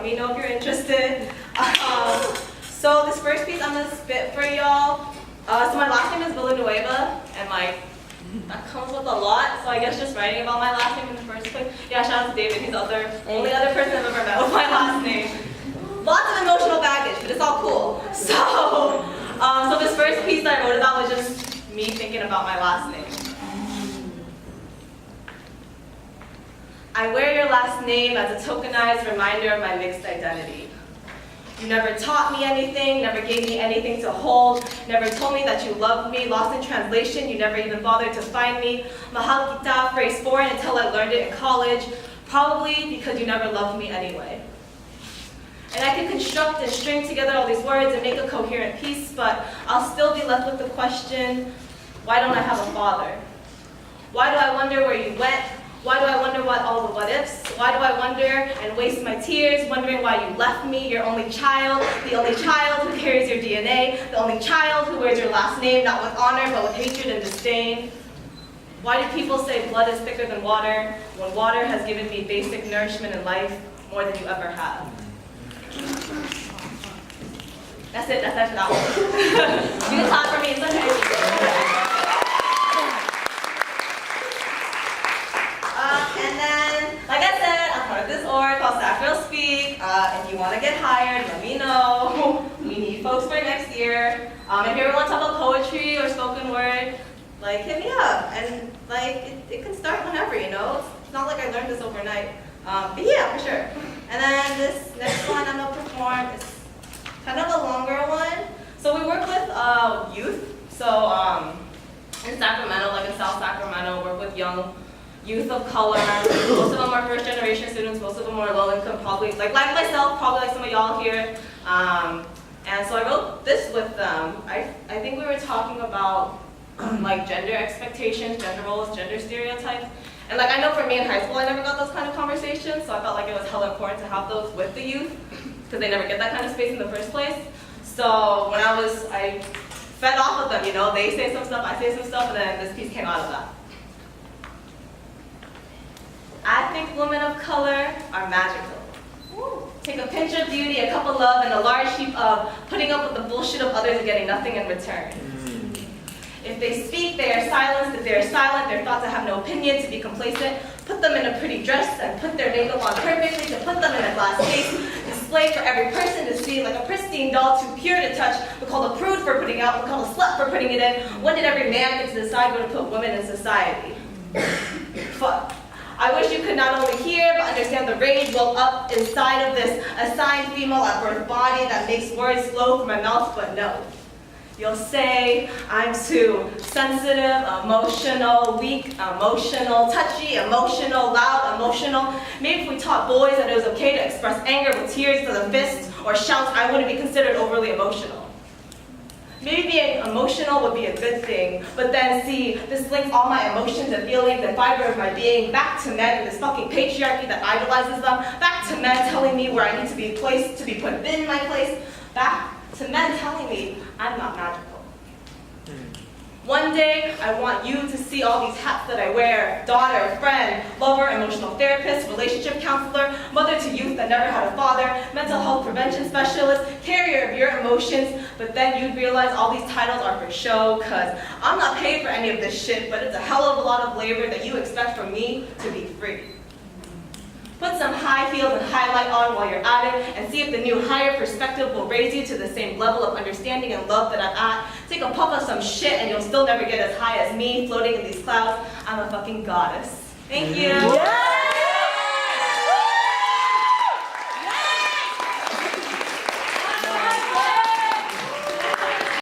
me know if you're interested. So this first piece I'm gonna spit for y'all. So my last name is Villanueva, and that comes with a lot. So I guess just writing about my last name in the first place. Yeah, shout out to David. He's the only other person I've ever met with my last name. Lots of emotional baggage, but it's all cool. So this first piece that I wrote about was just me thinking about my last name. I wear your last name as a tokenized reminder of my mixed identity. You never taught me anything, never gave me anything to hold, never told me that you loved me. Lost in translation, you never even bothered to find me. Mahal kita, phrase foreign until I learned it in college, probably because you never loved me anyway. And I can construct and string together all these words and make a coherent piece, but I'll still be left with the question, why don't I have a father? Why do I wonder where you went? Why do I wonder what all the what ifs? Why do I wonder and waste my tears wondering why you left me, your only child, the only child who carries your DNA, the only child who wears your last name, not with honor, but with hatred and disdain? Why do people say blood is thicker than water, when water has given me basic nourishment in life more than you ever have? That's it, that's that one. You can clap for me, it's okay. And then, like I said, I'm part of this org called Staff Girls Speak. If you want to get hired, let me know. We need folks for next year. If you ever want to talk about poetry or spoken word, hit me up. And it can start whenever, you know. It's not like I learned this overnight. But yeah, for sure. And then this next one I'm gonna perform is kind of a longer one. So we work with youth. So in Sacramento, in South Sacramento, work with young youth of color. Most of them are first generation students, most of them are low income, probably like myself, probably like some of y'all here. And so I wrote this with them. I think we were talking about gender expectations, gender roles, gender stereotypes. And I know for me in high school I never got those kind of conversations, so I felt like it was hella important to have those with the youth, because they never get that kind of space in the first place. So when I fed off of them, you know, they say some stuff, I say some stuff, and then this piece came out of that. I think women of color are magical. Take a pinch of beauty, a cup of love, and a large heap of putting up with the bullshit of others and getting nothing in return. If they speak, they are silenced. If they are silent, they're thought to have no opinion, to be complacent. Put them in a pretty dress and put their makeup on perfectly, to put them in a glass case, display for every person to see, like a pristine doll, too pure to touch. We call a prude for putting out, we call a slut for putting it in. When did every man get to decide where to put women in society? Fuck. I wish you could not only hear, but understand the rage well up inside of this assigned female at birth body that makes words flow from my mouth, but no. You'll say I'm too sensitive, emotional, weak, emotional, touchy, emotional, loud, emotional. Maybe if we taught boys that it was okay to express anger with tears to the fists or shouts, I wouldn't be considered overly emotional. Maybe being emotional would be a good thing, but then see, this links all my emotions and feelings and fiber of my being back to men and this fucking patriarchy that idolizes them, back to men telling me where I need to be placed, to be put in my place, back to men telling me I'm not magical. One day, I want you to see all these hats that I wear: daughter, friend, lover, emotional therapist, relationship counselor, mother to youth that never had a father, mental health prevention specialist, carrier of your emotions. But then you'd realize all these titles are for show, cause I'm not paid for any of this shit, but it's a hell of a lot of labor that you expect from me to be free. Put some high heels and highlight on while you're at it, and see if the new higher perspective will raise you to the same level of understanding and love that I'm at. Take a puff of some shit and you'll still never get as high as me floating in these clouds. I'm a fucking goddess. Thank you. Yeah.